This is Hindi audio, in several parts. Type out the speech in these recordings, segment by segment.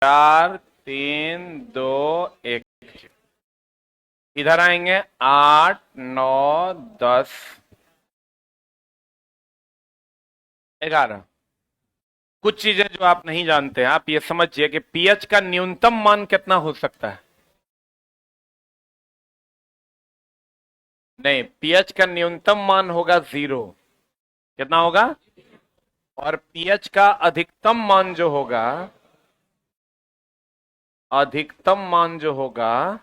4 3 2 1। इधर आएंगे 8 9 10 11। कुछ चीजें जो आप नहीं जानते हैं, आप ये समझिए कि पीएच का न्यूनतम मान कितना हो सकता है। नहीं, पीएच का न्यूनतम मान होगा 0। कितना होगा? और पीएच का अधिकतम मान जो होगा, अधिकतम मान जो होगा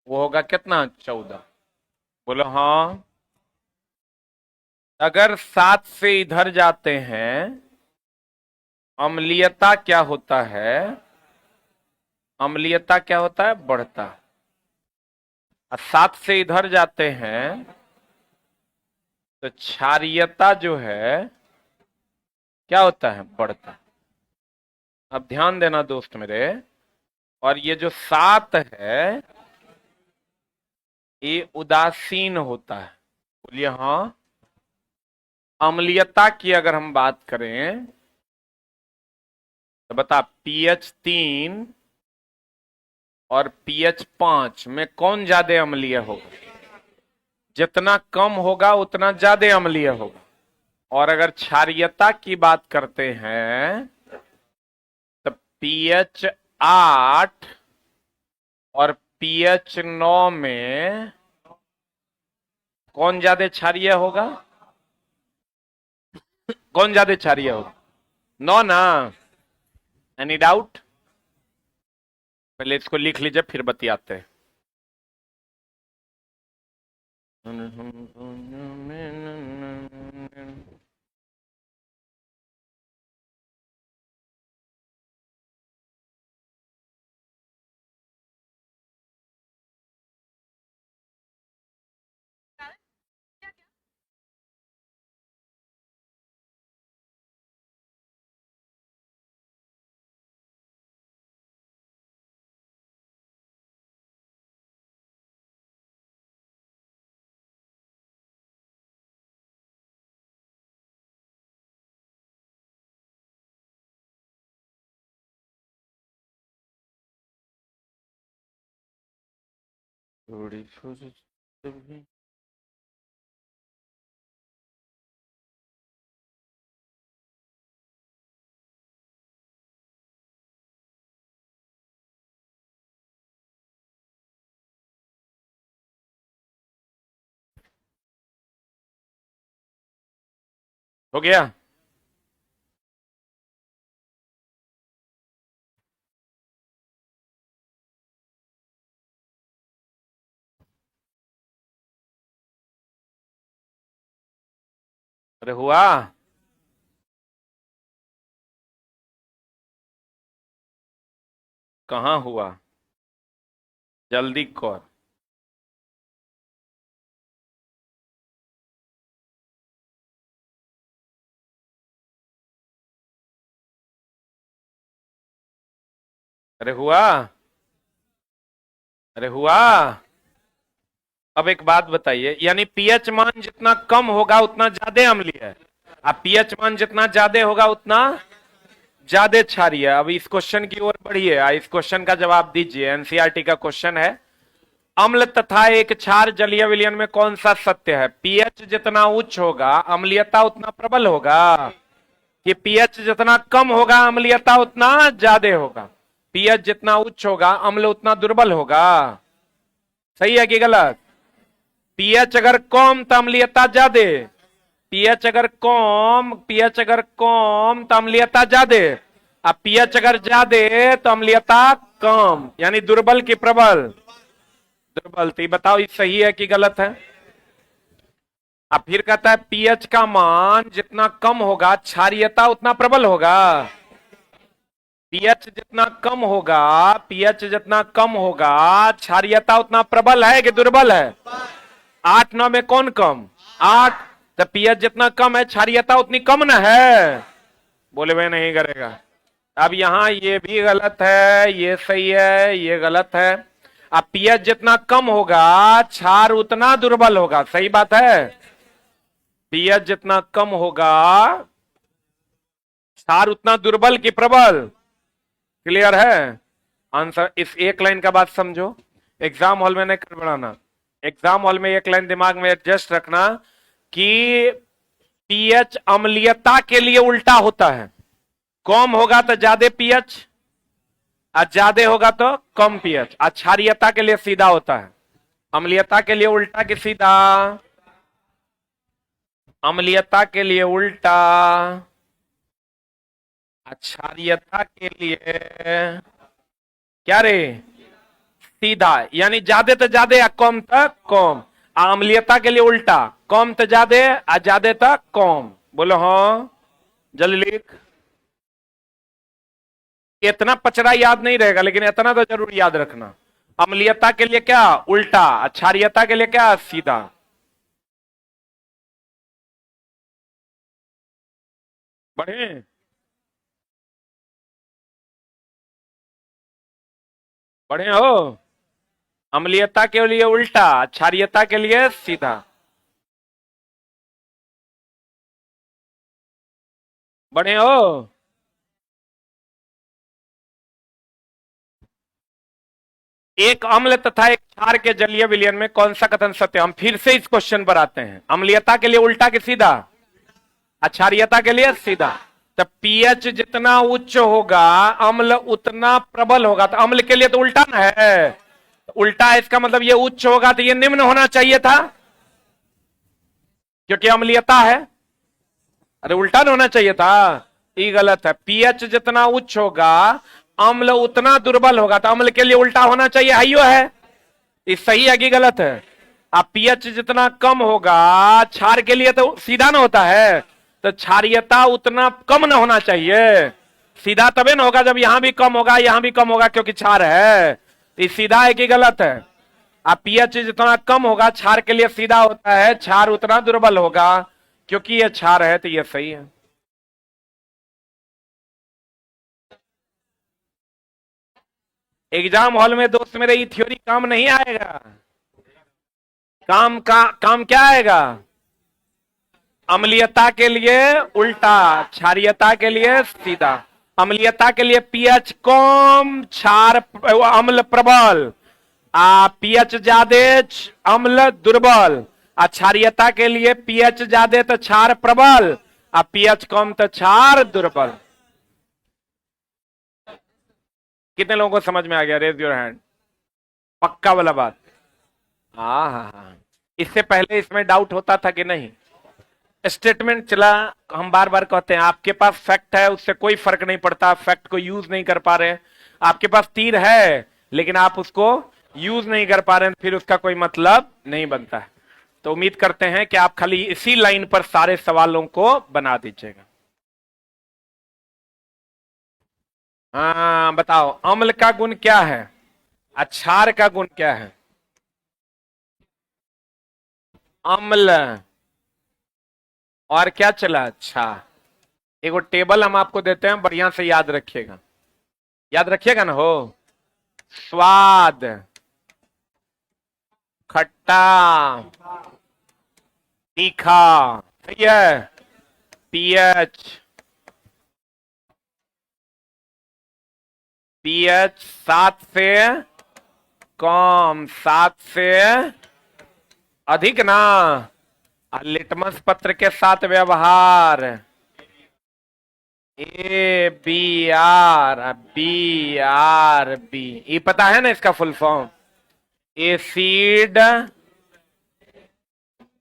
वो होगा कितना? 14। बोलो हाँ। अगर 7 से इधर जाते हैं, अम्लीयता क्या होता है? अम्लीयता क्या होता है? बढ़ता। और 7 से इधर जाते हैं तो क्षारीयता जो है क्या होता है? बढ़ता। अब ध्यान देना दोस्त मेरे, और ये जो 7 है ये उदासीन होता है। बोलिए हाँ। अम्लीयता की अगर हम बात करें तो बता, पीएच 3 और पीएच 5 में कौन ज्यादा अम्लीय होगा? जितना कम होगा उतना ज्यादा अम्लीय होगा। और अगर क्षारीयता की बात करते हैं तो पीएच 8 और पीएच 9 में कौन ज्यादा क्षारीय होगा? कौन ज्यादा क्षारीय होगा? 9 ना? Any doubt? पहले इसको लिख लीजिए फिर बतियाते हैं। थोड़ी सी हो गया। अरे हुआ? कहाँ हुआ? जल्दी कर। अरे हुआ? अरे हुआ? अब एक बात बताइए, यानी पीएच मान जितना कम होगा उतना ज्यादा अम्लीय है, अब पीएच मान जितना ज्यादा होगा उतना ज्यादा क्षारीय है। अब इस क्वेश्चन की ओर बढ़िए, इस क्वेश्चन का जवाब दीजिए। एनसीईआरटी का क्वेश्चन है, अम्ल तथा एक क्षार जलीय विलयन में कौन सा सत्य है? पीएच जितना उच्च होगा अम्लीयता उतना प्रबल होगा, कि पीएच जितना कम होगा अम्लीयता उतना ज्यादा होगा? पीएच जितना उच्च होगा अम्ल उतना दुर्बल होगा। सही है कि गलत? पीएच अगर कम तो अम्लीयता ज्यादा, पीएच अगर कम तो अम्लीयता ज्यादा, अब पीएच अगर ज्यादा तो अम्लीयता कम, यानी दुर्बल की प्रबल? दुर्बल। तो बताओ ये सही है कि गलत है? अब फिर कहता है पीएच का मान जितना कम होगा क्षारीयता उतना प्रबल होगा। पीएच जितना कम होगा, पीएच जितना कम होगा क्षारीयता उतना प्रबल है कि दुर्बल है? 8 9 में कौन कम? 8। तो पीएच जितना कम है क्षारीयता उतनी कम ना है? बोले वे नहीं करेगा। अब यहां ये भी गलत है, ये सही है, ये गलत है। अब पीएच जितना कम होगा क्षार उतना दुर्बल होगा। सही बात है? पीएच जितना कम होगा क्षार उतना दुर्बल की प्रबल? क्लियर है? आंसर इस एक लाइन का बात समझो, एग्जाम हॉल में नहीं कर बढ़ाना। एग्जाम हॉल में एक लाइन दिमाग में एडजस्ट रखना कि पीएच अम्लीयता के लिए उल्टा होता है। कम होगा तो ज्यादा पीएच, और ज्यादा होगा तो कम पीएच। क्षारीयता के लिए सीधा होता है, अम्लीयता के लिए उल्टा कि सीधा? अम्लीयता के लिए उल्टा, क्षारीयता के लिए क्या रे? सीधा। यानी ज्यादा तो ज्यादा या कम तक कम। अम्लीयता के लिए उल्टा, कम तो ज्यादा और ज्यादा तक कम। बोलो हाँ, जल्दी लिख। इतना पचरा याद नहीं रहेगा, लेकिन इतना तो जरूर याद रखना। अम्लीयता के लिए क्या? उल्टा। क्षारीयता के लिए क्या? सीधा। बढ़े? बढ़े हो? अम्लीयता के लिए उल्टा, क्षारीयता के लिए सीधा। बढ़े हो? एक अम्ल तथा एक क्षार के जलीय विलयन में कौन सा कथन सत्य? हम फिर से इस क्वेश्चन पर आते हैं। अम्लीयता के लिए उल्टा कि सीधा? क्षारीयता के लिए सीधा। तो पीएच जितना उच्च होगा अम्ल उतना प्रबल होगा। तो अम्ल के लिए तो उल्टा ना है, तो उल्टा है इसका मतलब ये उच्च होगा तो ये निम्न होना चाहिए था, क्योंकि अम्लीयता है। अरे उल्टा ना होना चाहिए था, ये गलत है। पीएच जितना उच्च होगा अम्ल उतना दुर्बल होगा, तो अम्ल के लिए उल्टा होना चाहिए, हाइयो है। ये सही है कि गलत है? अब पीएच जितना कम होगा, क्षार के लिए तो सीधा ना होता है, तो क्षारीयता उतना कम ना होना चाहिए। सीधा तभी ना होगा जब यहां भी कम होगा यहां भी कम होगा, क्योंकि क्षार है। ये सीधा है कि गलत है? अब पीएच जितना कम होगा क्षार के लिए सीधा होता है, क्षार उतना दुर्बल होगा, क्योंकि ये क्षार है, तो ये सही है। एग्जाम हॉल में दोस्त मेरे ये थ्योरी काम नहीं आएगा। काम क्या आएगा? अम्लीयता के लिए उल्टा, क्षारीयता के लिए सीधा। अम्लीयता के लिए पीएच कम, क्षार अम्ल प्रबल। पीएच ज्यादा, अम्ल दुर्बल। क्षारीयता के लिए पीएच ज्यादा तो क्षार प्रबल, पीएच कम तो क्षार दुर्बल। कितने लोगों को समझ में आ गया? Raise your hand. पक्का वाला बात? हाँ हाँ हाँ। इससे पहले इसमें डाउट होता था कि नहीं? स्टेटमेंट चला, हम बार बार कहते हैं आपके पास फैक्ट है उससे कोई फर्क नहीं पड़ता, फैक्ट को यूज नहीं कर पा रहे। आपके पास तीर है लेकिन आप उसको यूज नहीं कर पा रहे हैं, फिर उसका कोई मतलब नहीं बनता है। तो उम्मीद करते हैं कि आप खाली इसी लाइन पर सारे सवालों को बना दीजिएगा। हाँ बताओ, अम्ल का गुण क्या है? क्षार का गुण क्या है? अम्ल। और क्या चला? अच्छा, एगो टेबल हम आपको देते हैं, बढ़िया से याद रखिएगा। याद रखिएगा ना हो। स्वाद, खट्टा, तीखा, सही है। पीएच, पीएच 7 से कम, 7 से अधिक ना। लिटमस पत्र के साथ व्यवहार, ABR ये पता है ना इसका full form? Acid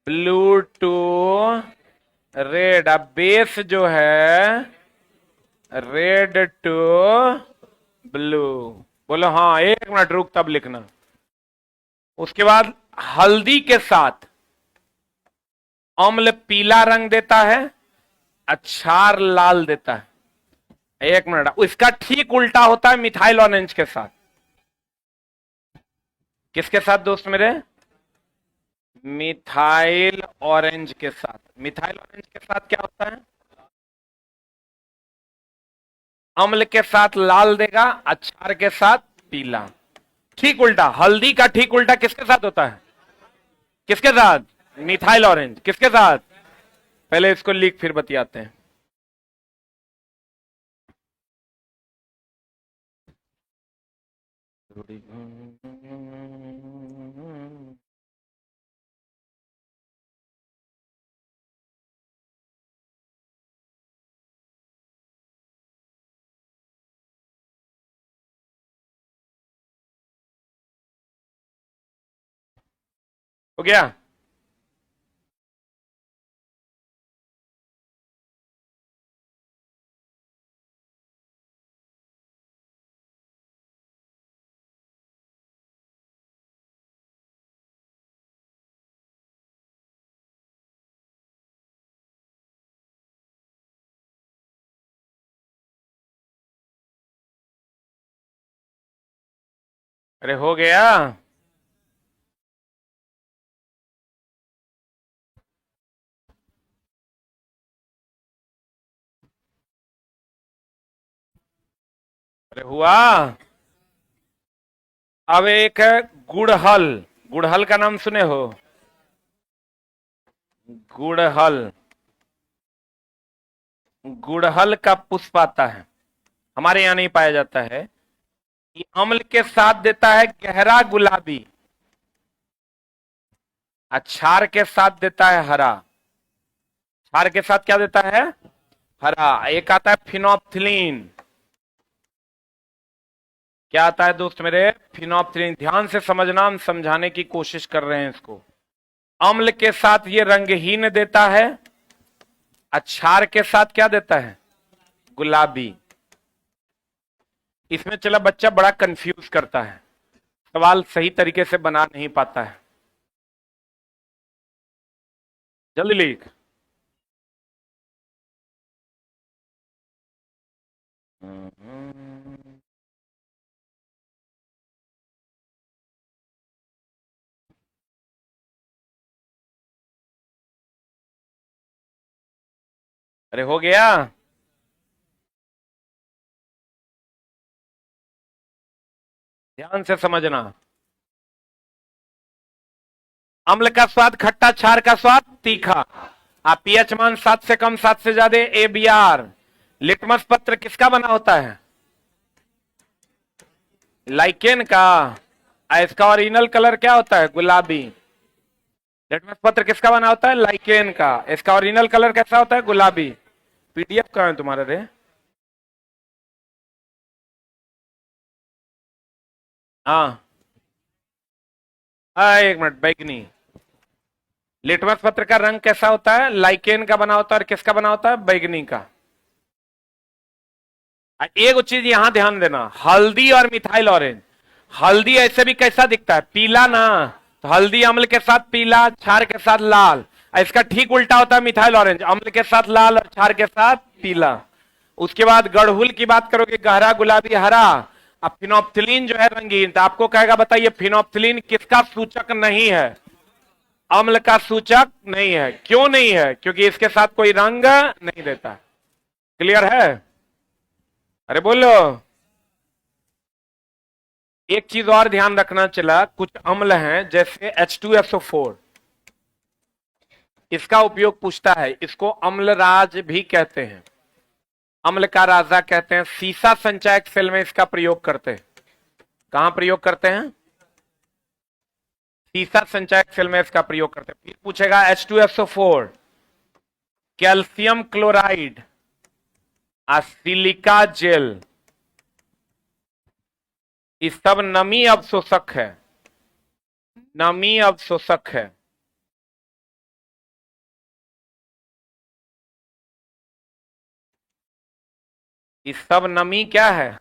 blue to red. अब बेस जो है रेड टू ब्लू। बोलो हाँ, 1 मिनट रुक तब लिखना। उसके बाद हल्दी के साथ अम्ल पीला रंग देता है, क्षार लाल देता है। 1 मिनट, इसका ठीक उल्टा होता है मिथाइल ऑरेंज के साथ। किसके साथ दोस्त मेरे? मिथाइल ऑरेंज के साथ। मिथाइल ऑरेंज के साथ क्या होता है? अम्ल के साथ लाल देगा, क्षार के साथ पीला। ठीक उल्टा, हल्दी का ठीक उल्टा किसके साथ होता है? किसके साथ? Methyl orange. किसके साथ? पहले इसको लिख फिर बतियाते हैं। हो गया। अरे हो गया। अरे हुआ। अब एक है गुड़हल। गुड़हल का नाम सुने हो? गुड़हल। गुड़हल का पुष्प आता है, हमारे यहाँ नहीं पाया जाता है। ये अम्ल के साथ देता है गहरा गुलाबी, और क्षार के साथ देता है हरा। क्षार के साथ क्या देता है? हरा। एक आता है फिनोप्थिलीन। क्या आता है दोस्त मेरे? फिनोप्थिलीन। ध्यान से समझना, हम समझाने की कोशिश कर रहे हैं इसको। अम्ल के साथ ये रंगहीन देता है, क्षार के साथ क्या देता है? गुलाबी। इसमें चला बच्चा बड़ा कंफ्यूज करता है, सवाल सही तरीके से बना नहीं पाता है। जल्दी लिख। अरे हो गया। ध्यान से समझना। अम्ल का स्वाद खट्टा, क्षार का स्वाद तीखा। आप पीएच मान 7 से कम, 7 से ज्यादा ABR। लिटमस पत्र किसका बना होता है? लाइकेन का। इसका ओरिजिनल कलर क्या होता है? गुलाबी। लिटमस पत्र किसका बना होता है? लाइकेन का। इसका ओरिजिनल कलर कैसा होता है? गुलाबी। PDF कहां है तुम्हारा रे? हाँ। एक मिनट, बैगनी। लिटमस पत्र का रंग कैसा होता है? लाइकेन का बना होता है। और किसका बना होता है? बैगनी का। एक चीज यहां ध्यान देना, हल्दी और मिथाइल ऑरेंज। हल्दी ऐसे भी कैसा दिखता है? पीला ना। तो हल्दी अम्ल के साथ पीला, क्षार के साथ लाल। इसका ठीक उल्टा होता है मिथाइल ऑरेंज, अम्ल के साथ लाल और क्षार के साथ पीला। उसके बाद गड़हुल की बात करोगे, गहरा गुलाबी हरा। अब फिनोप्थिलीन जो है रंगीन, तो आपको कहेगा बताइए फिनोप्थिलीन किसका सूचक नहीं है? अम्ल का सूचक नहीं है। क्यों नहीं है? क्योंकि इसके साथ कोई रंग नहीं देता। क्लियर है? अरे बोलो। एक चीज और ध्यान रखना चला, कुछ अम्ल हैं जैसे H2SO4, इसका उपयोग पूछता है, इसको अम्लराज भी कहते हैं, अम्ल का राजा कहते हैं। सीसा संचायक सेल में इसका प्रयोग करते हैं। कहां प्रयोग करते हैं? सीसा संचायक सेल में इसका प्रयोग करते हैं। फिर पूछेगा H2SO4, calcium chloride, silica jail, ये सब नमी अवशोषक है। नमी अवशोषक है। ये सब नमी क्या है?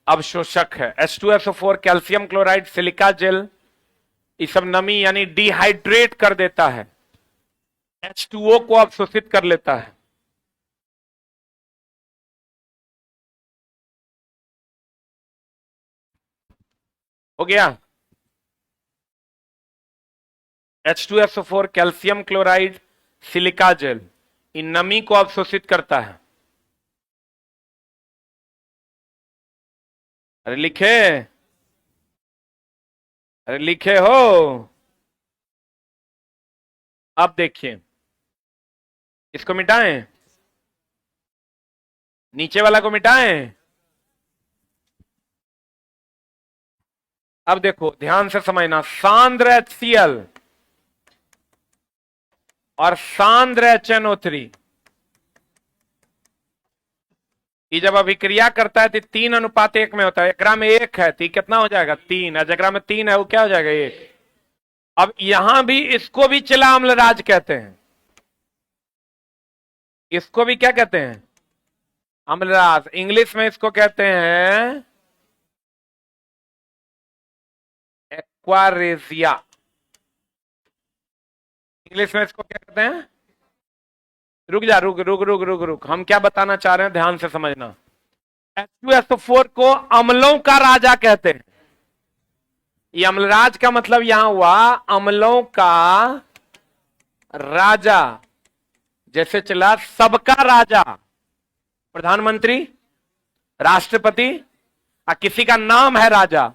अवशोषक है। H2SO4, calcium chloride, silica jail, ये सब नमी यानी डिहाइड्रेट कर देता है, H2O को अवशोषित कर लेता है। हो गया। H2SO4, calcium chloride, silica gel, इन नमी को अवशोषित करता है। अरे लिखे। अरे लिखे हो। अब देखिए, इसको मिटाएं, नीचे वाला को मिटाएं। अब देखो ध्यान से समझना, सांद्र HCl और सांद्र HNO3 ये जब अभिक्रिया करता है तो 3:1 में होता है। एकरा में 1 है तो कितना हो जाएगा 3, और जगह में 3 है वो क्या हो जाएगा 1। अब यहां भी इसको भी चिला अम्लराज कहते हैं, इसको भी क्या कहते हैं अम्लराज। इंग्लिश में इसको कहते हैं एक्वारेजिया, इंग्लिश में इसको क्या कहते हैं। रुक जा, रुक रुक रुक रुक रुक, हम क्या बताना चाह रहे हैं ध्यान से समझना। H2SO4 को अम्लों का राजा कहते हैं। ये अम्लराज का मतलब यहां हुआ अम्लों का राजा, जैसे चला सबका राजा, प्रधानमंत्री, राष्ट्रपति, और किसी का नाम है राजा,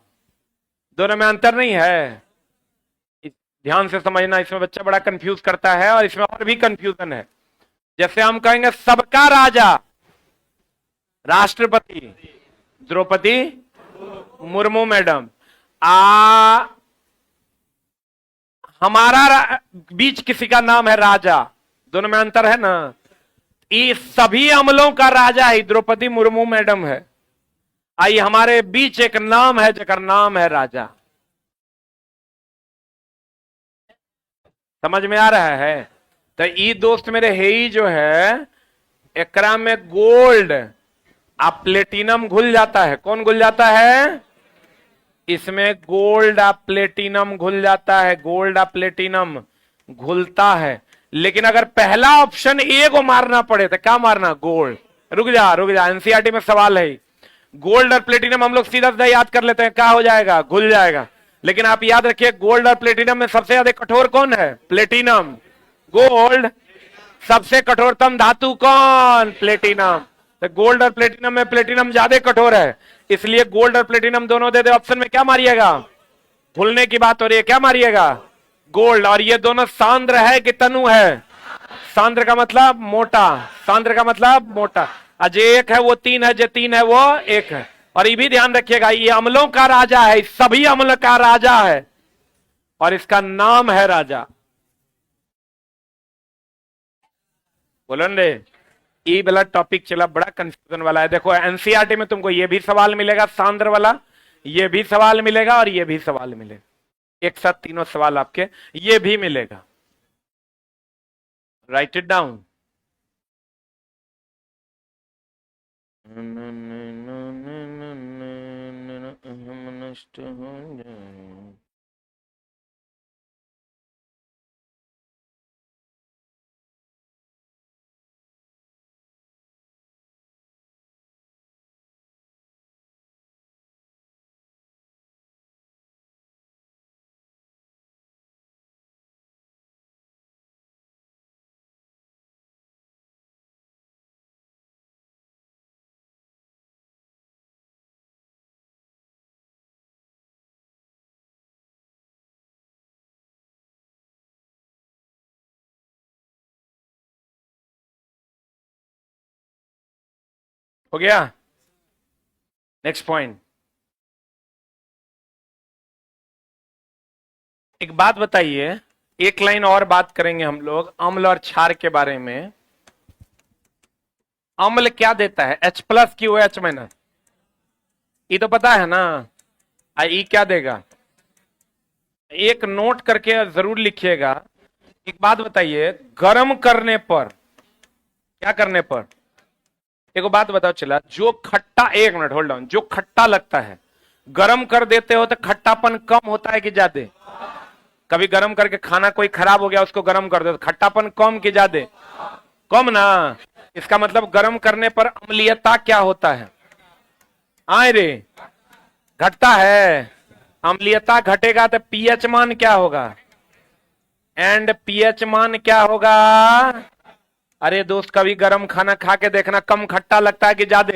दोनों में अंतर नहीं है। ध्यान से समझना, इसमें बच्चा बड़ा कंफ्यूज करता है और इसमें और भी कंफ्यूजन है। जैसे हम कहेंगे सबका राजा राष्ट्रपति द्रौपदी मुर्मू मैडम, हमारा बीच किसी का नाम है राजा, दोनों में अंतर है ना। ये सभी अमलों का राजा है द्रौपदी मुर्मू मैडम है, आई हमारे बीच एक नाम है जकर नाम है राजा। समझ में आ रहा है। तो ये दोस्त मेरे है ही जो है एकरा में गोल्ड आप प्लेटिनम घुल जाता है। कौन घुल जाता है इसमें? गोल्ड आप प्लेटिनम घुल जाता है, गोल्ड आप प्लेटिनम घुलता है। लेकिन अगर पहला ऑप्शन ए को मारना पड़े तो क्या मारना? गोल्ड। रुक जा, एनसीईआरटी में सवाल है, गोल्ड और प्लेटिनम हम लोग सीधा सीधा याद कर लेते हैं, क्या हो जाएगा? घुल जाएगा। लेकिन आप याद रखिए गोल्ड और प्लेटिनम में सबसे ज्यादा कठोर कौन है? प्लेटिनम। गोल्ड। सबसे कठोरतम धातु कौन? प्लेटिनम। तो गोल्ड और प्लेटिनम में प्लेटिनम ज्यादा कठोर है, इसलिए गोल्ड और प्लेटिनम दोनों दे दे ऑप्शन में। क्या मारिएगा? घुलने की बात हो रही है, क्या मारिएगा? गोल्ड। और ये दोनों सांद्र है कि तनु है? सांद्र का मतलब मोटा, सांद्र का मतलब मोटा। अजय एक है वो 3 है, जो 3 है वो 1 है। और ये भी ध्यान रखिएगा ये अम्लों का राजा है, सभी अम्ल का राजा है और इसका नाम है राजा। बोलो रे, ये वाला टॉपिक चला बड़ा कंफ्यूजन वाला है। देखो एनसीईआरटी में तुमको ये भी सवाल मिलेगा सांद्र वाला, ये भी सवाल मिलेगा और ये भी सवाल मिलेगा, एक साथ तीनों सवाल आपके ये भी मिलेगा। Right it down. नष्ट हो जाए। हो गया? Next point. एक बात बताइए, एक लाइन और बात करेंगे हम लोग अम्ल और क्षार के बारे में। अम्ल क्या देता है? H+ की OH-। ये तो पता है ना। ई क्या देगा? एक नोट करके जरूर लिखिएगा। एक बात बताइए, गर्म करने पर, क्या करने पर? एक बात बताओ चला, जो खट्टा, 1 मिनट होल्ड ऑन, जो खट्टा लगता है गर्म कर देते हो तो खट्टापन कम होता है कि ज्यादा? कभी गर्म करके खाना कोई खराब हो गया उसको गर्म कर दो तो खट्टापन कम कि ज्यादा? कम ना। इसका मतलब गर्म करने पर अम्लीयता क्या होता है? आए रे, घटता है। अम्लीयता घटेगा तो पीएच मान क्या होगा? एंड पीएच मान क्या होगा? अरे दोस्त कभी गर्म खाना खा के देखना, कम खट्टा लगता है कि ज्यादा?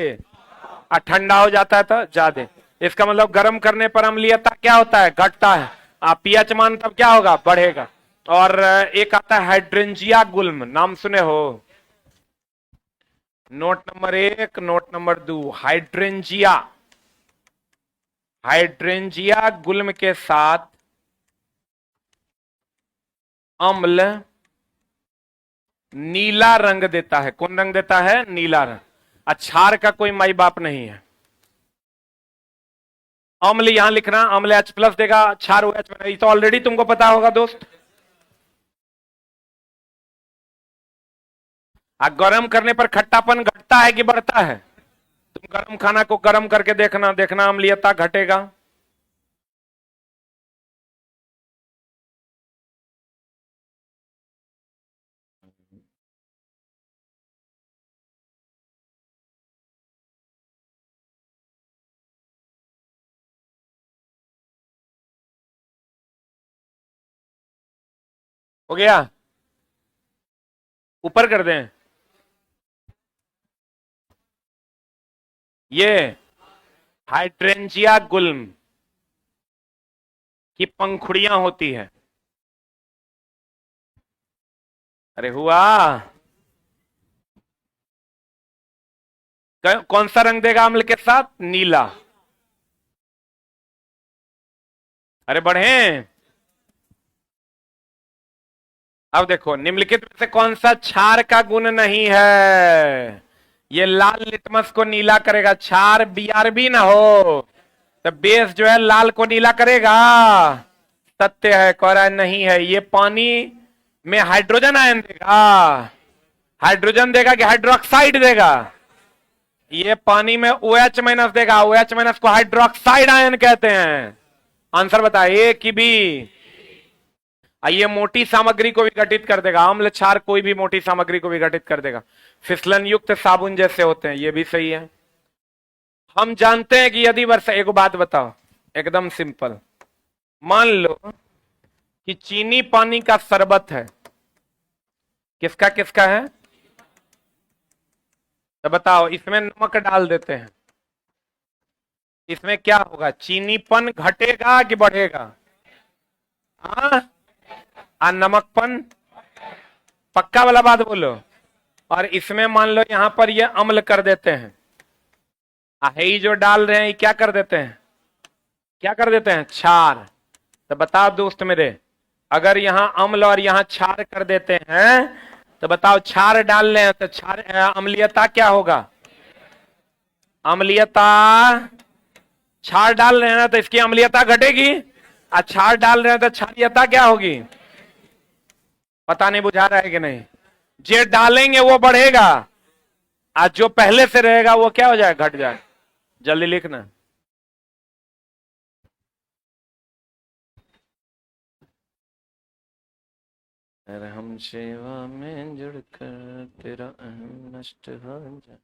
और ठंडा हो जाता है तो ज्यादा। इसका मतलब गर्म करने पर अम्लीयता क्या होता है? घटता है। पीएच मान तब क्या होगा? बढ़ेगा। और एक आता है हाइड्रेंजिया गुल्म, नाम सुने हो? Note number 1, note number 2, hydrangea. Hydrangea गुल्म के साथ अम्ल नीला रंग देता है। कौन रंग देता है? नीला रंग। क्षार का कोई माई बाप नहीं है। अम्ल यहां लिखना, अम्ल H+ देगा, क्षार OH में, तो ऑलरेडी तुमको पता होगा दोस्त। गर्म करने पर खट्टापन घटता है कि बढ़ता है? तुम गर्म खाना को गर्म करके देखना, देखना अम्लीयता घटेगा। हो गया? ऊपर कर दें। ये हाइड्रेंजिया गुल्म की पंखुड़ियां होती है। अरे हुआ? कौन सा रंग देगा अम्ल के साथ? नीला। अरे बढ़े। अब देखो, निम्नलिखित में से कौन सा क्षार का गुण नहीं है? ये लाल लिटमस को नीला करेगा। क्षार BRB ना हो तो बेस जो है लाल को नीला करेगा। सत्य है, कह रहा है नहीं है। ये पानी में हाइड्रोजन आयन देगा। हाइड्रोजन देगा कि हाइड्रोक्साइड देगा? ये पानी में OH- देगा। OH- को हाइड्रोक्साइड आयन कहते हैं। आंसर बताइए कि बी। ये मोटी सामग्री को विघटित कर देगा। अम्ल क्षार कोई भी मोटी सामग्री को विघटित कर देगा। फिसलन युक्त साबुन जैसे होते हैं। ये भी सही है। हम जानते हैं कि यदि वर्षा, एक बात बताओ एकदम सिंपल, मान लो कि चीनी पानी का शरबत है। किसका किसका है? तो बताओ, इसमें नमक डाल देते हैं, इसमें क्या होगा? चीनीपन घटेगा कि बढ़ेगा? नमकपन? पक्का वाला बात बोलो। और इसमें मान लो यहां पर ये अम्ल कर देते हैं। ही जो डाल रहे हैं ये क्या कर देते हैं? क्या कर देते हैं? क्षार। तो बताओ दोस्त मेरे, अगर यहां अम्ल और यहां क्षार कर देते हैं तो बताओ, क्षार डाल रहे हैं तो क्षार अम्लीयता क्या होगा? अम्लीयता। क्षार डाल रहे हैं ना तो इसकी अम्लीयता घटेगी, और क्षार डाल रहे हैं तो क्षारीयता क्या होगी? पता नहीं बुझा रहा है कि नहीं? जो डालेंगे वो बढ़ेगा, आज जो पहले से रहेगा वो क्या हो जाएगा? घट जाए। जल्दी लिखना। अरे हम सेवा में जुड़कर तेरा अहम नष्ट हो जाए।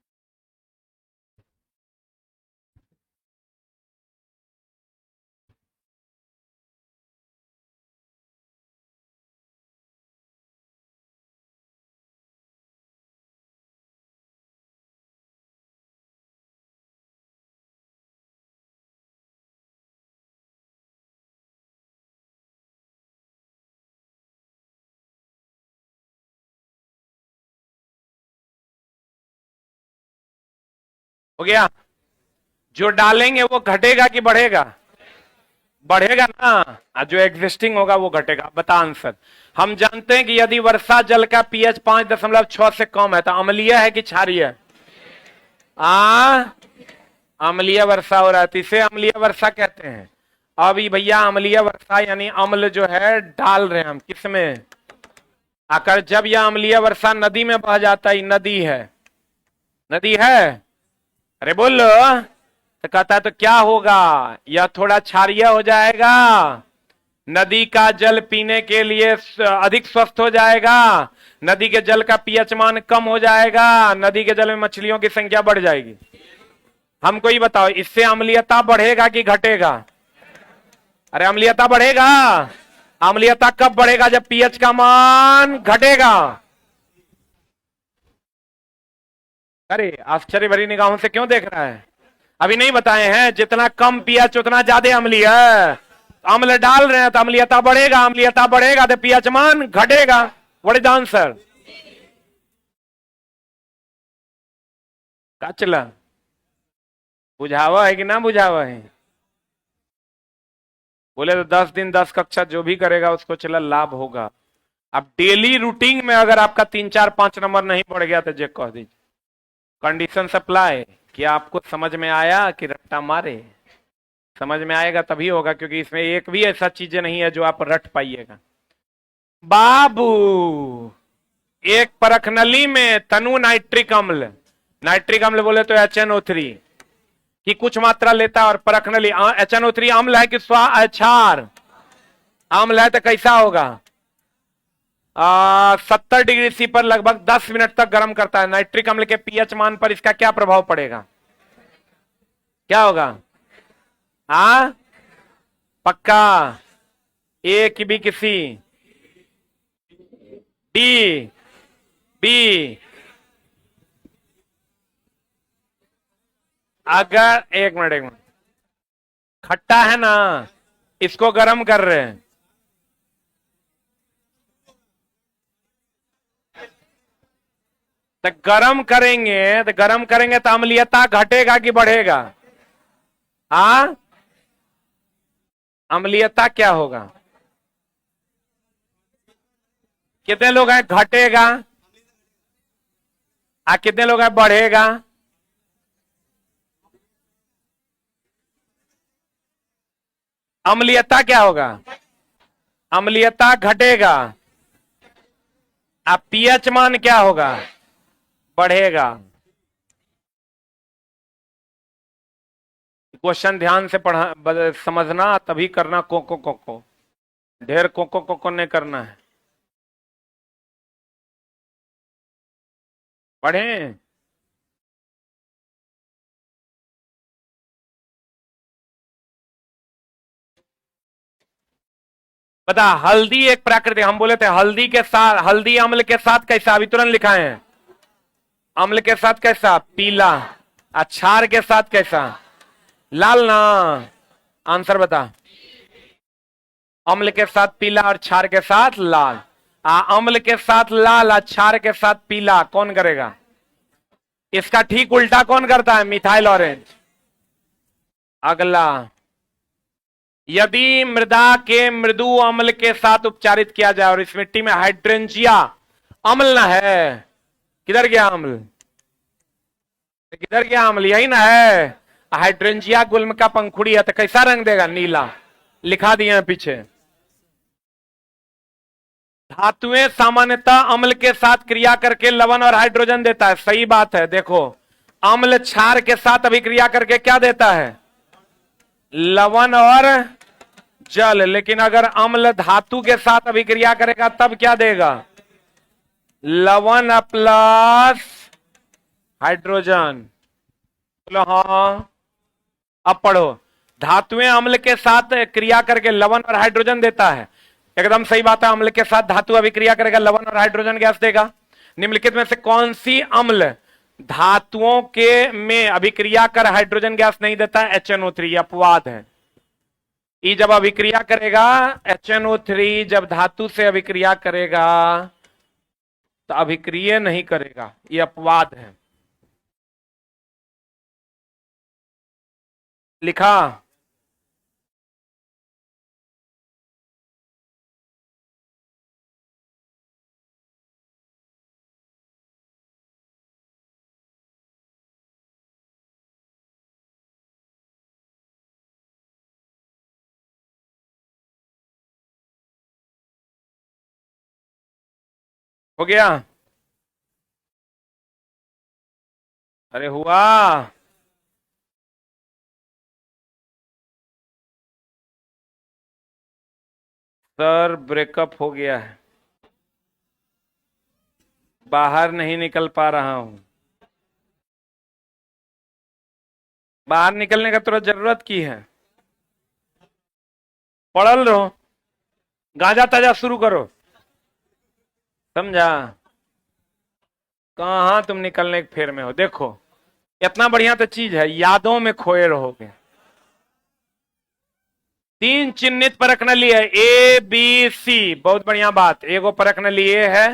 हो गया? जो डालेंगे वो घटेगा कि बढ़ेगा? बढ़ेगा ना, और जो एग्जिस्टिंग होगा वो घटेगा। बता आंसर। हम जानते हैं कि यदि वर्षा जल का pH 5.6 से कम है तो अम्लीय है कि क्षारीय है? अम्लीय वर्षा हो रहा है तो इसे अम्लीय वर्षा कहते हैं। अब ये भैया अम्लीय वर्षा यानी अम्ल जो है डाल रहे हैं हम किसमें? आकर जब यह अम्लीय वर्षा नदी में बह जाता है, नदी है, नदी है, अरे बोलो, तो कहता है तो क्या होगा? यह थोड़ा क्षारीय हो जाएगा, नदी का जल पीने के लिए अधिक स्वस्थ हो जाएगा, नदी के जल का पीएच मान कम हो जाएगा, नदी के जल में मछलियों की संख्या बढ़ जाएगी। हमको ये बताओ, इससे अम्लीयता बढ़ेगा कि घटेगा? अरे अम्लीयता बढ़ेगा। अम्लीयता कब बढ़ेगा? जब पीएच का मान घटेगा। अरे आश्चर्य भरी निगाहों से क्यों देख रहा है? अभी नहीं बताए हैं? जितना कम पीएच उतना ज्यादा अम्लीय है। अम्ल डाल रहे हैं तो अम्लीयता बढ़ेगा, अम्लीयता बढ़ेगा तो पीएच मान घटेगा। What is the answer? का चला? बुझावा है कि ना बुझावा है? बोले तो 10 दिन 10 कक्षा जो भी करेगा उसको चला लाभ होगा। अब डेली रूटीन में अगर आपका 3 4 5 नंबर नहीं बढ़ गया तो जे कह दीजिए कंडीशन सप्लाई। क्या आपको समझ में आया कि रट्टा मारे? समझ में आएगा तभी होगा, क्योंकि इसमें एक भी ऐसा चीजें नहीं है जो आप रट पाइएगा। बाबू, एक परखनली में तनु नाइट्रिक अम्ल, नाइट्रिक अम्ल बोले तो HNO3 की कुछ मात्रा लेता है, और परखनली HNO3 अम्ल है कि क्षार? अम्ल है तो कैसा होगा? 70 डिग्री C पर लगभग 10 मिनट तक गर्म करता है। नाइट्रिक अम्ल के pH मान पर इसका क्या प्रभाव पड़ेगा? क्या होगा? पक्का? ए की बी की सी? डी? बी? अगर एक मिनट खट्टा है ना, इसको गर्म कर रहे हैं, तो गर्म करेंगे तो अम्लीयता घटेगा कि बढ़ेगा? अम्लीयता क्या होगा? कितने लोग हैं घटेगा? कितने लोग हैं बढ़ेगा? अम्लीयता क्या होगा? अम्लीयता घटेगा। pH मान क्या होगा? बढ़ेगा। क्वेश्चन ध्यान से पढ़ा समझना, तभी करना। कोको ढेर कोको नहीं करना है। पढ़ें? बता, हल्दी एक प्राकृतिक, हम बोले थे हल्दी के साथ, हल्दी अम्ल के साथ कैसा? अभी तुरंत लिखा है। अम्ल के साथ कैसा? पीला। क्षार के साथ कैसा? लाल ना? आंसर बता। अम्ल के साथ पीला और क्षार के साथ लाल। अम्ल के साथ लाल, क्षार के साथ पीला, कौन करेगा? इसका ठीक उल्टा कौन करता है? Methyl orange. अगला, यदि मृदा के मृदु अम्ल के साथ उपचारित किया जाए और इस मिट्टी में हाइड्रेंजिया अम्ल ना है, किधर गया अम्ल? किधर गया अम्ल? यही ना है। हाइड्रेंजिया गुल्म का पंखुड़ी है, तो कैसा रंग देगा? नीला। लिखा दिए हैं पीछे। धातुएं सामान्यतः अम्ल के साथ क्रिया करके लवण और हाइड्रोजन देता है। सही बात है। देखो, अम्ल क्षार के साथ अभिक्रिया करके क्या देता है? लवण और जल। लेकिन अगर अम्ल धातु के साथ अभिक्रिया करेगा तब क्या देगा? लवण प्लस हाइड्रोजन। बोलो हाँ। अब पढ़ो, धातुएं अम्ल के साथ क्रिया करके लवण और हाइड्रोजन देता है। एकदम सही बात है। अम्ल के साथ धातु अभिक्रिया करेगा, लवण और हाइड्रोजन गैस देगा। निम्नलिखित में से कौन सी अम्ल धातुओं के में अभिक्रिया कर हाइड्रोजन गैस नहीं देता है? HNO3। अपवाद है। ई जब अभिक्रिया करेगा, HNO3 जब धातु से अभिक्रिया करेगा तो अभिक्रिया नहीं करेगा, ये अपवाद है। लिखा? हो गया? अरे हुआ? सर ब्रेकअप हो गया है, बाहर नहीं निकल पा रहा हूं। बाहर निकलने का तुरंत जरूरत की है? पढ़ल रहो, गांजा ताजा शुरू करो। समझा? कहां तुम निकलने के फेर में हो? देखो, इतना बढ़िया तो चीज है, यादों में खोए रहोगे। 3 चिन्हित परखनली है, A B C। बहुत बढ़िया बात। एगो परखनली A है,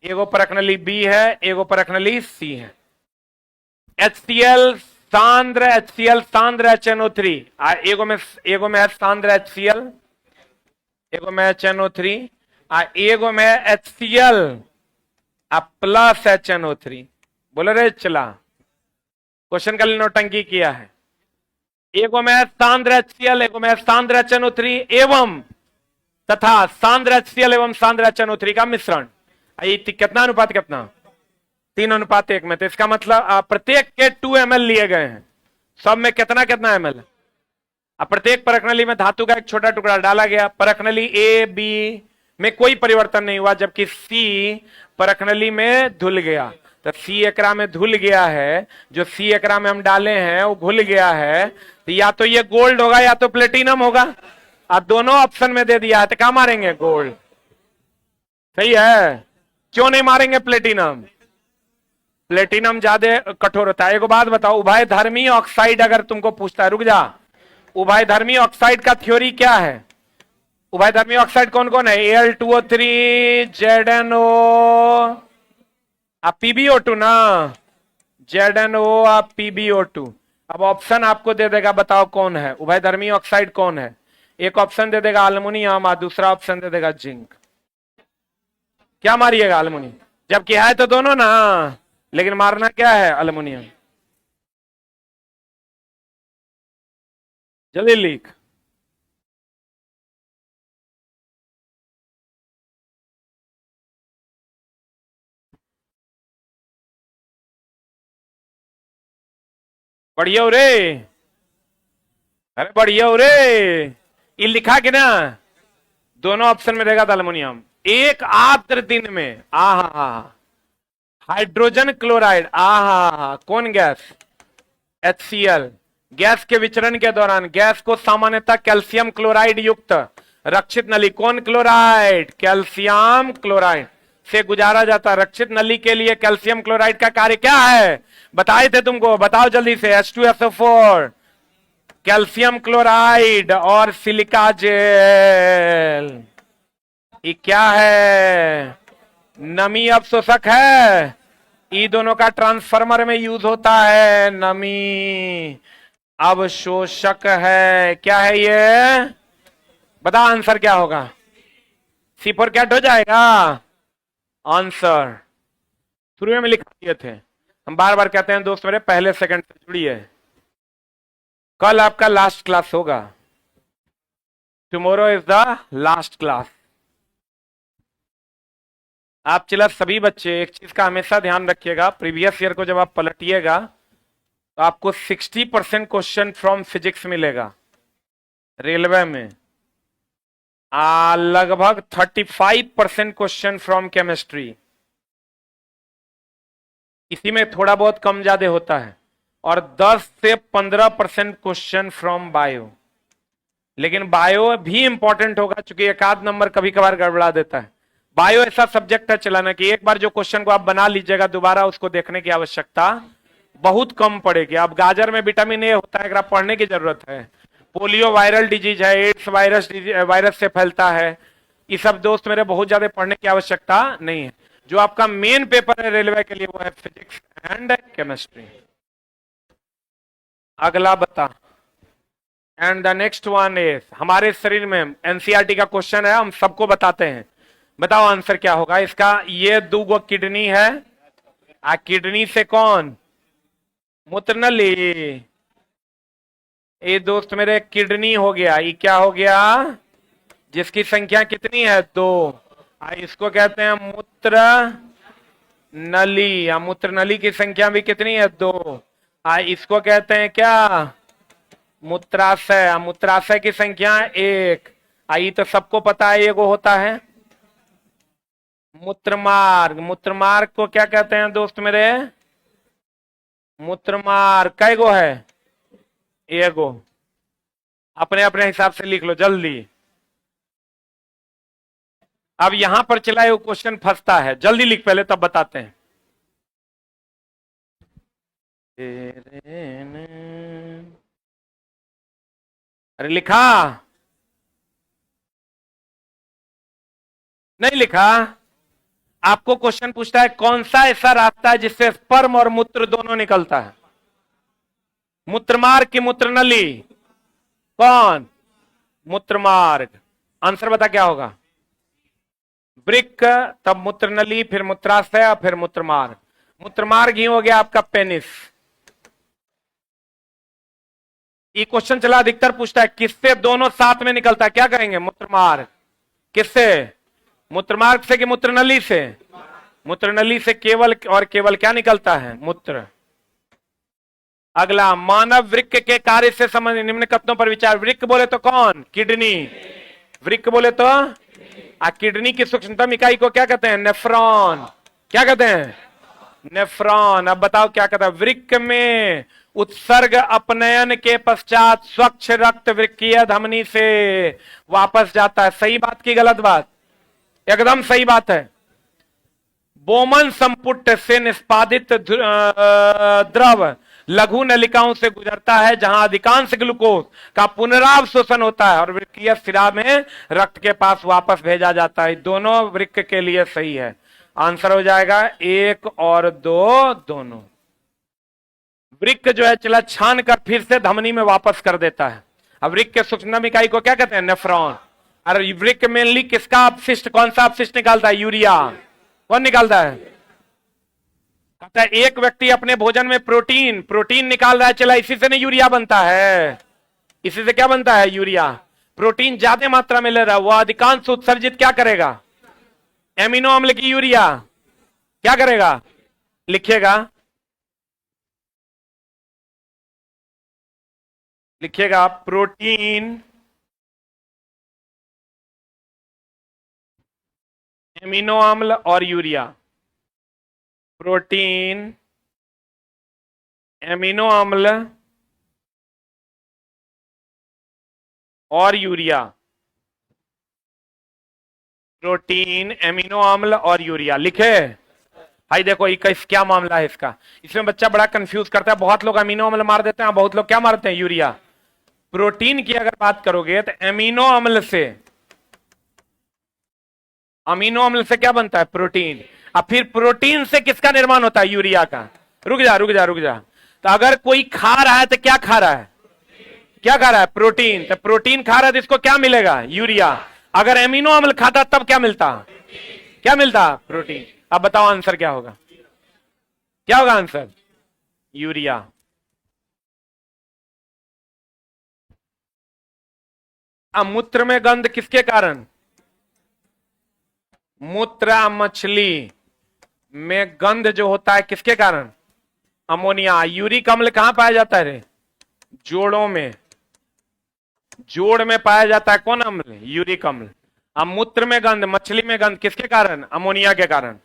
एगो परखनली B है, एगो परखनली C है। HCl सांद्र HCl, सांद्र HNO3, एगो में है सांद्र HCl, एगो में HNO3, एगो में HCl प्लस HNO3। बोले रे चला, क्वेश्चन का नौटंकी किया है। एगो में सांद्र HCl, एगो में सांद्र HNO3 एवं तथा सांद्र HCl एवं सांद्र HNO3 का मिश्रण। ये कितना अनुपात, कितना 3:1 में। तो इसका मतलब प्रत्येक के 2 ml लिए गए हैं, सब में कितना कितना ml। अब प्रत्येक परखनली में धातु का एक छोटा टुकड़ा डाला गया। परखनली ए बी में कोई परिवर्तन नहीं हुआ, जबकि सी परखनली में धुल गया। तो सी एकरा में धुल गया है, जो सी एकरा में हम डाले हैं वो घुल गया है। तो या तो ये गोल्ड होगा या तो प्लेटिनम होगा। अब दोनों ऑप्शन में दे दिया है, तो क्या मारेंगे? गोल्ड। सही है, क्यों नहीं मारेंगे प्लेटिनम? प्लेटिनम ज्यादा कठोर होता है। एक बात बताओ, उभयधर्मी ऑक्साइड अगर तुमको पूछता है, रुक जा, उभयधर्मी ऑक्साइड का थ्योरी क्या है? उभयधर्मी ऑक्साइड कौन कौन है? Al2O3, ZnO, आप PbO2 ना, ZnO आप PbO2। अब ऑप्शन आपको दे देगा, बताओ कौन है उभयधर्मी ऑक्साइड, कौन है? एक ऑप्शन दे देगा अल्युमिनियम और दूसरा ऑप्शन दे देगा जिंक। क्या मारिएगा? अल्युमिनियम। जबकि है तो दोनों ना, लेकिन मारना क्या है? अल्युमिनियम। जल्दी लिख। बढ़िया हो रे, अरे बढ़िया हो रे। ये लिखा कि ना, दोनों ऑप्शन में रहेगा अल्युमिनियम। एक आर्द्र दिन में हाइड्रोजन क्लोराइड, कौन गैस? HCl। गैस के विचरण के दौरान गैस को सामान्यतः कैल्शियम क्लोराइड युक्त रक्षित नली, कौन क्लोराइड? कैल्शियम क्लोराइड से गुजारा जाता। रक्षित नली के लिए कैल्शियम क्लोराइड का कार्य क्या है? बताए थे तुमको, बताओ जल्दी से। H2SO4, कैल्शियम क्लोराइड और सिलिका जेल। ये क्या है? नमी अवशोषक है। ये दोनों का ट्रांसफार्मर में यूज होता है। नमी अवशोषक है। क्या है ये? बता आंसर क्या होगा? C4 कैट हो जाएगा आंसर। शुरू में लिखा दिए थे, हम बार बार कहते हैं दोस्त मेरे, पहले सेकंड से जुड़िए। कल आपका लास्ट क्लास होगा। Tomorrow is the last class. आप चला सभी बच्चे एक चीज का हमेशा ध्यान रखिएगा, प्रीवियस ईयर को जब आप पलटिएगा तो आपको 60% क्वेश्चन फ्रॉम फिजिक्स मिलेगा। रेलवे में लगभग 35% क्वेश्चन फ्रॉम केमिस्ट्री। इसी में थोड़ा बहुत कम ज्यादा होता है, और 10 से 15% क्वेश्चन फ्रॉम बायो। लेकिन बायो भी इंपॉर्टेंट होगा, क्योंकि एक आध नंबर कभी कभार गड़बड़ा देता है। बायो ऐसा सब्जेक्ट है चलाना कि एक बार जो क्वेश्चन को आप बना लीजिएगा, दोबारा उसको देखने की आवश्यकता बहुत कम पड़ेगी। अब गाजर में विटामिन ए होता है, अगर आप पढ़ने की जरूरत है। पोलियो वायरल डिजीज है, एड्स वायरस से फैलता है। ये सब दोस्त मेरे बहुत ज्यादा पढ़ने की आवश्यकता नहीं है। जो आपका मेन पेपर है रेलवे के लिए वो है फिजिक्स एंड केमिस्ट्री। अगला बता। And the next one is, हमारे शरीर में एनसीईआरटी का क्वेश्चन है, हम सबको बताते हैं। बताओ आंसर क्या होगा इसका? ये 2 किडनी है, किडनी से कौन? मूत्रनली। ये दोस्त मेरे किडनी हो गया, ये क्या हो गया? जिसकी संख्या कितनी है? 2। इसको कहते हैं मूत्र नली, या मूत्र नली की संख्या भी कितनी है? 2। इसको कहते हैं क्या? मूत्राशय। मूत्राशय की संख्या 1। ये तो सबको पता है, एगो होता है मूत्रमार्ग। मूत्रमार्ग को क्या कहते हैं दोस्त मेरे? मूत्रमार्ग कई गो है? एगो। अपने अपने हिसाब से लिख लो जल्दी। अब यहां पर चला वो क्वेश्चन फंसता है, जल्दी लिख पहले तब बताते हैं। अरे लिखा नहीं? लिखा। आपको क्वेश्चन पूछता है कौन सा ऐसा रास्ता है जिससे स्पर्म और मूत्र दोनों निकलता है? मूत्रमार्ग की मूत्रनली? कौन? मूत्रमार्ग। आंसर बता क्या होगा? वृक्क, तब मूत्रनली, फिर मूत्राशय और फिर मूत्रमार्ग। मूत्रमार्ग ही हो गया आपका पेनिस। ये क्वेश्चन चला, अधिकतर पूछता है किससे दोनों साथ में निकलता है, क्या कहेंगे? मूत्रमार्ग। किससे? मूत्रमार्ग से कि मूत्रनली से? मूत्रनली से केवल और केवल क्या निकलता है? मूत्र। अगला, मानव वृक्क के कार्य से संबंधित निम्न कथनों पर विचार। वृक्क बोले तो कौन? किडनी। वृक्क बोले तो किडनी की सूक्ष्मतम इकाई को क्या कहते हैं? नेफ्रॉन। क्या कहते हैं? नेफ्रॉन। अब बताओ क्या कहता है? वृक्क में उत्सर्ग अपनयन के पश्चात स्वच्छ रक्त वृक्कीय धमनी से वापस जाता है। सही बात की गलत बात? एकदम सही बात है। बोमन संपुट से निष्पादित द्रव लघु नलिकाओं से गुजरता है, जहां अधिकांश ग्लूकोज का पुनरावशोषण होता है और वृक्कीय शिरा में रक्त के पास वापस भेजा जाता है। दोनों वृक्क के लिए सही है। आंसर हो जाएगा 1 और 2 दोनों। वृक्क जो है चला छान कर फिर से धमनी में वापस कर देता है। अब वृक्क के सूक्ष्म इकाई को क्या कहते हैं? नेफ्रॉन। और वृक्क मेनली किसका अपशिष्ट, कौन सा अपशिष्ट निकालता है? यूरिया। कौन निकालता है? कहता है एक व्यक्ति अपने भोजन में प्रोटीन निकाल रहा है, चला इसी से नहीं यूरिया बनता है? इसी से क्या बनता है? यूरिया। प्रोटीन ज्यादा मात्रा में ले रहा है, वह अधिकांश उत्सर्जित क्या करेगा? एमिनो अम्ल की यूरिया। क्या करेगा? लिखिएगा, लिखिएगा प्रोटीन, एमिनो अम्ल और यूरिया। प्रोटीन, एमिनो अम्ल और यूरिया। प्रोटीन, एमिनो अम्ल और यूरिया। लिखे? भाई देखो क्या मामला है इसका। इसमें बच्चा बड़ा कंफ्यूज करता है। बहुत लोग अमीनो अम्ल मार देते हैं, बहुत लोग क्या मारते हैं? यूरिया। प्रोटीन की अगर बात करोगे तो अमीनो अम्ल से क्या बनता है? प्रोटीन। अब फिर प्रोटीन से किसका निर्माण होता है? यूरिया का। रुक जा। तो अगर कोई खा रहा है तो क्या खा रहा है? क्या खा रहा है? प्रोटीन। तो प्रोटीन खा रहा है तो इसको क्या मिलेगा? यूरिया। अगर एमिनो अम्ल खाता तब क्या मिलता? क्या मिलता? प्रोटीन। अब बताओ आंसर क्या होगा? क्या होगा आंसर? यूरिया। अब मूत्र में गंध किसके कारण? मूत्र मछली में गंध जो होता है किसके कारण? अमोनिया। यूरिक अम्ल कहां पाया जाता है रे? जोड़ों में। जोड़ में पाया जाता है कौन अम्ल? यूरिक अम्ल। अब मूत्र में गंध, मछली में गंध किसके कारण? अमोनिया के कारण।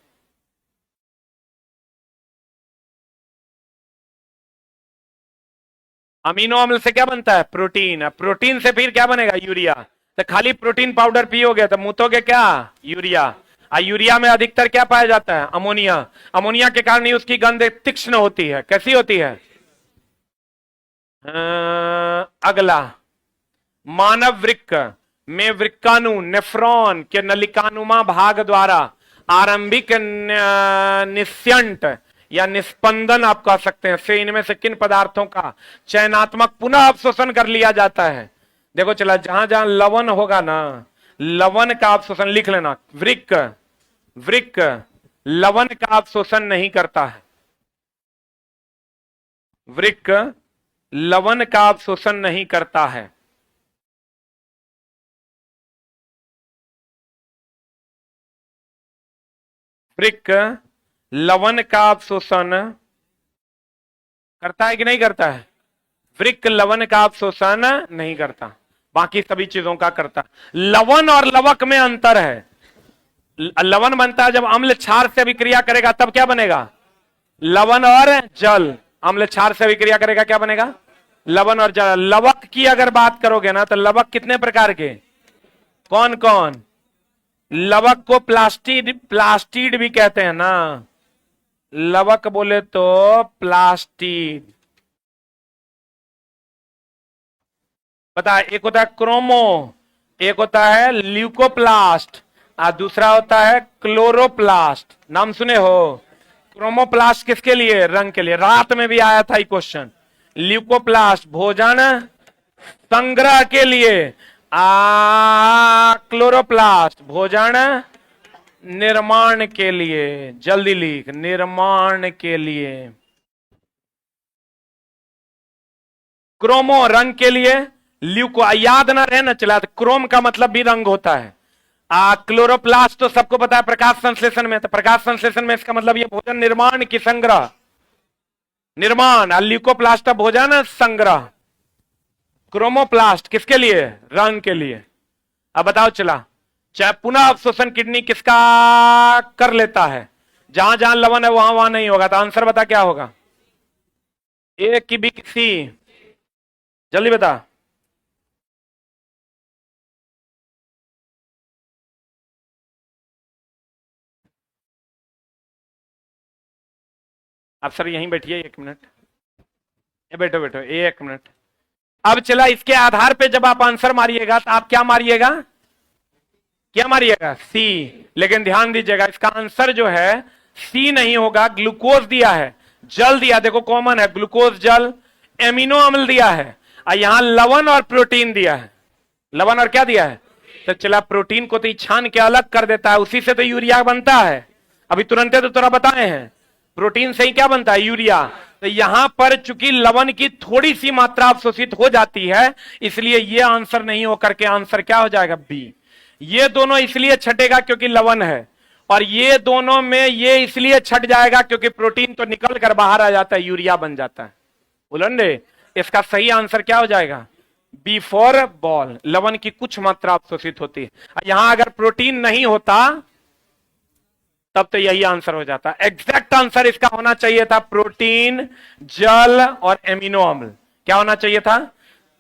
अमीनो अम्ल से क्या बनता है? प्रोटीन। प्रोटीन से फिर क्या बनेगा? यूरिया। तो खाली प्रोटीन पाउडर पियोगे तो मुतोगे क्या? यूरिया। यूरिया में अधिकतर क्या पाया जाता है? अमोनिया। अमोनिया के कारण ही उसकी गंध तीक्ष्ण होती है। कैसी होती है? अगला, मानव वृक्क में वृक्काणु नेफ्रॉन के नलिकानुमा भाग द्वारा आरंभिक निस्यंट या निस्पंदन आप कह सकते हैं से इनमें से किन पदार्थों का चयनात्मक पुनः अवशोषण कर लिया जाता है? देखो चला, जहां जहां लवण होगा ना, लवण का अवशोषण लिख लेना। वृक्क लवण का अवशोषण नहीं करता है। वृक्क लवण का अवशोषण नहीं करता है। वृक्क लवण का अवशोषण करता है कि नहीं करता है? वृक्क लवण का अवशोषण नहीं करता, बाकी सभी चीजों का करता। लवण और लवक में अंतर है। लवण बनता है जब अम्ल क्षार से अभिक्रिया करेगा, तब क्या बनेगा? लवण और जल। अम्ल क्षार से अभिक्रिया करेगा, क्या बनेगा? लवण और जल। लवक की अगर बात करोगे ना, तो लवक कितने प्रकार के? कौन कौन? लवक को प्लास्टिड भी कहते हैं ना। लवक बोले तो प्लास्टिड। पता है, एक होता है क्रोमो, एक होता है ल्यूकोप्लास्ट, और दूसरा होता है क्लोरोप्लास्ट। नाम सुने हो? क्रोमोप्लास्ट किसके लिए? रंग के लिए। रात में भी आया था ये क्वेश्चन। ल्यूकोप्लास्ट भोजन संग्रह के लिए, क्लोरोप्लास्ट भोजन निर्माण के लिए, जल्दी लिख, निर्माण के लिए। क्रोमो रंग के लिए, ल्यूको याद ना रहे ना चला, तो क्रोम का मतलब भी रंग होता है। क्लोरोप्लास्ट तो सबको पता है प्रकाश संश्लेषण में, तो प्रकाश संश्लेषण में इसका मतलब ये भोजन निर्माण की संग्रह, निर्माण। ल्यूकोप्लास्ट भोजन संग्रह। क्रोमोप्लास्ट किसके लिए? रंग के लिए। अब बताओ चला, चाहे पुनः अवशोषण किडनी किसका कर लेता है? जहां जहां लवण है वहां वहां नहीं होगा, तो आंसर बता क्या होगा? ए की बी सी, जल्दी बता। आप सर यहीं बैठिए 1 मिनट, बैठो बैठो 1 मिनट। अब चला, इसके आधार पे जब आप आंसर मारिएगा तो आप क्या मारिएगा? क्या मारिएगा? सी। लेकिन ध्यान दीजिएगा, इसका आंसर जो है सी नहीं होगा। ग्लूकोज दिया है, जल दिया, देखो कॉमन है, ग्लूकोज जल, एमिनो अम्ल दिया है, और यहां लवण और प्रोटीन दिया है। लवण और क्या दिया है? तो चला, प्रोटीन को तो छान के अलग कर देता है, उसी से तो यूरिया बनता है। अभी तुरंत तो तोरा बताए हैं, प्रोटीन से ही क्या बनता है? यूरिया। तो यहां पर चूंकि लवण की थोड़ी सी मात्रा अवशोषित हो जाती है, इसलिए यह आंसर नहीं होकर के आंसर क्या हो जाएगा? बी। ये दोनों इसलिए छटेगा क्योंकि लवण है, और ये दोनों में ये इसलिए छट जाएगा क्योंकि प्रोटीन तो निकल कर बाहर आ जाता है, यूरिया बन जाता है। बुलंदे, इसका सही आंसर क्या हो जाएगा? B for ball. लवण की कुछ मात्रा अवशोषित होती है। यहां अगर प्रोटीन नहीं होता तब तो यही आंसर हो जाता। एग्जैक्ट आंसर इसका होना चाहिए था प्रोटीन, जल और एमिनो अम्ल। क्या होना चाहिए था?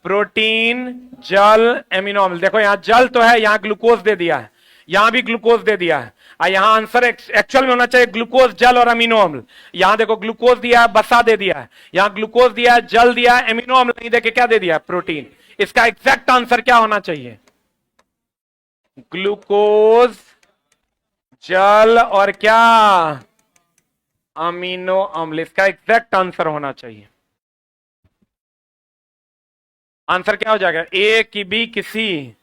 प्रोटीन, जल, एमिनो अम्ल। देखो यहां जल तो है, यहां ग्लूकोज दे दिया है, यहां भी ग्लूकोज दे दिया है, और यहां आंसर एक्चुअल में होना चाहिए ग्लूकोज, जल और अमीनो अम्ल। यहां देखो ग्लूकोज दिया है, बसा दे दिया है, यहां ग्लूकोज दिया है, जल दिया है, एमिनो अम्ल नहीं देके क्या दे दिया? प्रोटीन। इसका एग्जैक्ट आंसर क्या होना चाहिए? ग्लूकोज, जल और क्या? अमीनो अम्ल। इसका एग्जैक्ट आंसर होना चाहिए। आंसर क्या हो जाएगा? ए की बी की सी?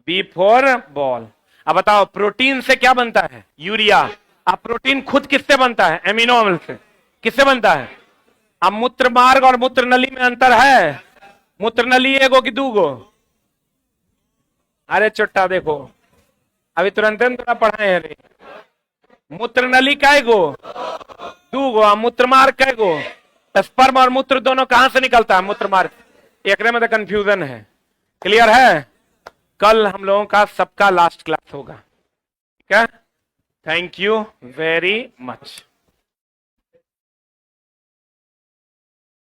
B for ball. अब बताओ, प्रोटीन से क्या बनता है? यूरिया। अब प्रोटीन खुद किससे बनता है? एमिनो अम्ल से। किससे बनता है? अब मूत्र मार्ग और मूत्र नली में अंतर है? मूत्र नली एगो कि दूगो? अरे चुट्टा देखो, अभी तुरंत थोड़ा पढ़ाए हैं रे। मूत्र नली काय गो? दूगो। मूत्र मार्ग काय गो? स्पर्म और मूत्र दोनों कहां से निकलता है? मूत्र मार्ग। एक में तो कंफ्यूजन है। क्लियर है? कल हम लोगों का सबका लास्ट क्लास होगा, ठीक है? Thank you very much.